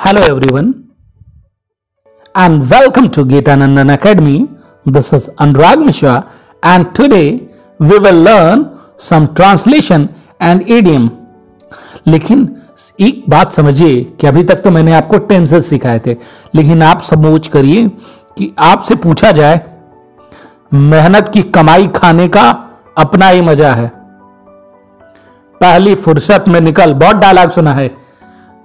Hello everyone and welcome to Geetanandan Academy. This is Anurag Mishra and today we will learn some translation and idiom. लेकिन एक बात समझिए कि अभी तक तो मैंने आपको टेंसेस सिखाए थे, लेकिन आप समझ करिए कि आपसे पूछा जाए मेहनत की कमाई खाने का अपना ही मजा है, पहली फुर्सत में निकल। बहुत डायलॉग सुना है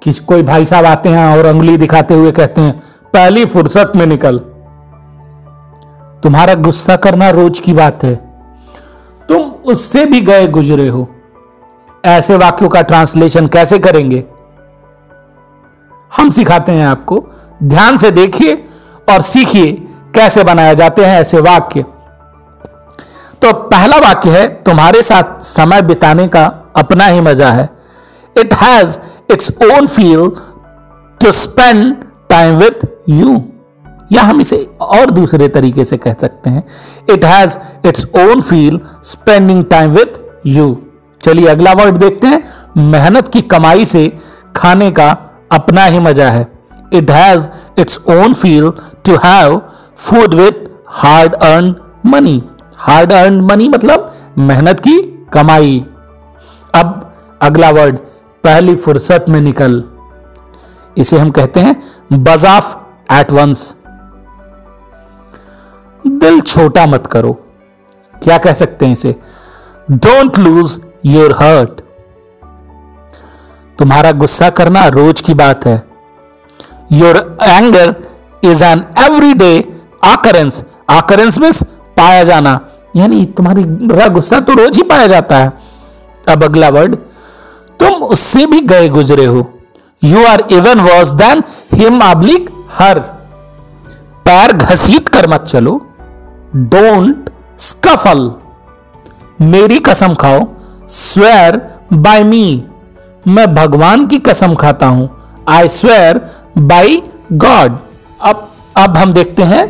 कि कोई भाई साहब आते हैं और उंगली दिखाते हुए कहते हैं पहली फुर्सत में निकल। तुम्हारा गुस्सा करना रोज की बात है, तुम उससे भी गए गुजरे हो। ऐसे वाक्यों का ट्रांसलेशन कैसे करेंगे हम सिखाते हैं आपको। ध्यान से देखिए और सीखिए कैसे बनाए जाते हैं ऐसे वाक्य। तो पहला वाक्य है तुम्हारे साथ समय बिताने का अपना ही मजा है। It has its own feel to spend time with you, या हम इसे और दूसरे तरीके से कह सकते हैं it has its own feel spending time with you. चलिए अगला वर्ड देखते हैं। मेहनत की कमाई से खाने का अपना ही मजा है। It has its own feel to have food with hard earn money. Hard earn money मतलब मेहनत की कमाई। अब अगला वर्ड पहली फुर्सत में निकल, इसे हम कहते हैं बज ऑफ एट वंस। दिल छोटा मत करो, क्या कह सकते हैं इसे? Don't lose your hurt. तुम्हारा गुस्सा करना रोज की बात है। Your anger is an everyday occurrence. Occurrence means पाया जाना, यानी तुम्हारा गुस्सा तो रोज ही पाया जाता है। अब अगला वर्ड तुम उससे भी गए गुजरे हो। You are even worse than him oblique her. पैर घसीट कर मत चलो। Don't scuffle. मेरी कसम खाओ। Swear by me. मैं भगवान की कसम खाता हूं। I swear by God. अब हम देखते हैं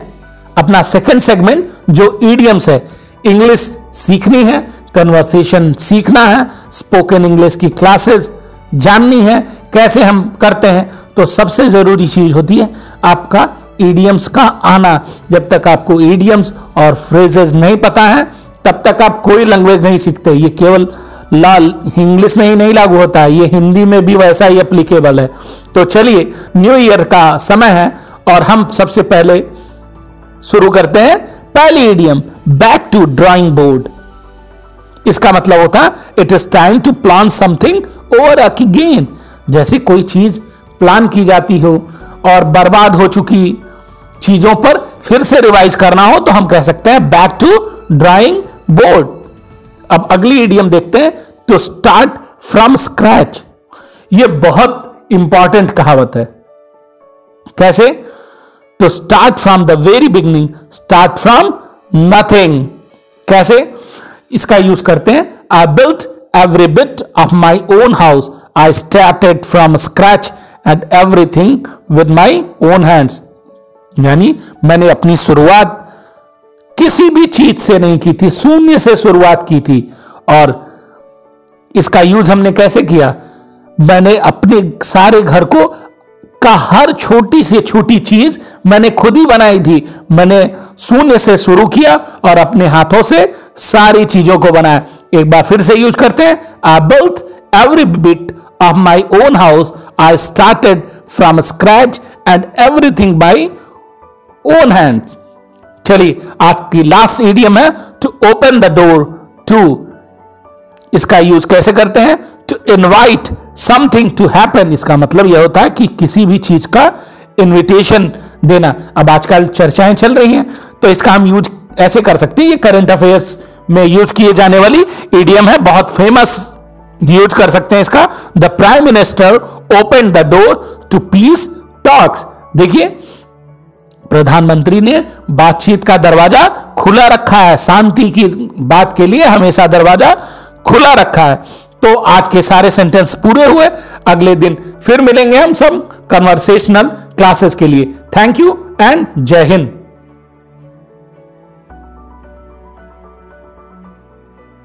अपना सेकंड सेगमेंट जो ईडियम्स है। इंग्लिश सीखनी है, कन्वर्सेशन सीखना है, स्पोकन इंग्लिश की क्लासेस जाननी है कैसे हम करते हैं, तो सबसे जरूरी चीज होती है आपका ईडियम्स का आना। जब तक आपको ईडियम्स और फ्रेजेस नहीं पता है तब तक आप कोई लैंग्वेज नहीं सीखते। ये केवल लाल इंग्लिश में ही नहीं लागू होता है, ये हिंदी में भी वैसा ही एप्लीकेबल है। तो चलिए न्यू ईयर का समय है और हम सबसे पहले शुरू करते हैं पहली idiom, back to drawing board. इसका मतलब होता है it is time to plan something over again. जैसे कोई चीज प्लान की जाती हो और बर्बाद हो चुकी चीजों पर फिर से रिवाइज करना हो तो हम कह सकते हैं बैक टू ड्राइंग बोर्ड। अब अगली इडियम देखते हैं, टू स्टार्ट फ्रॉम स्क्रैच। यह बहुत इंपॉर्टेंट कहावत है। कैसे? To start from the very beginning, start from nothing. कैसे इसका यूज करते हैं? I built every bit of my own house. I started from scratch and everything with my own hands. यानी मैंने अपनी शुरुआत किसी भी चीज से नहीं की थी, शून्य से शुरुआत की थी। और इसका यूज हमने कैसे किया? मैंने अपने सारे घर को का हर छोटी से छोटी चीज मैंने खुद ही बनाई थी। मैंने शून्य से शुरू किया और अपने हाथों से सारी चीजों को बनाया। एक बार फिर से यूज करते हैं, I built every bit of my own house. I started from scratch and everything by own hand. चलिए आज की लास्ट इडियम है to open the door to. इसका यूज कैसे करते हैं? To invite something to happen. इसका मतलब यह होता है कि किसी भी चीज का इनविटेशन देना। अब आजकल चर्चाएं चल रही हैं तो इसका हम यूज ऐसे कर सकते हैं। ये करंट अफेयर्स में यूज किए जाने वाली इडियम है, बहुत फेमस। यूज कर सकते हैं इसका, the prime minister open the door to peace talks. देखिए प्रधानमंत्री ने बातचीत का दरवाजा खुला रखा है। शांति की बात के लिए हमेशा दरवाजा खुला रखा है। तो आज के सारे सेंटेंस पूरे हुए। अगले दिन फिर मिलेंगे हम सब कन्वर्सेशनल क्लासेस के लिए। थैंक यू एंड जय हिंद।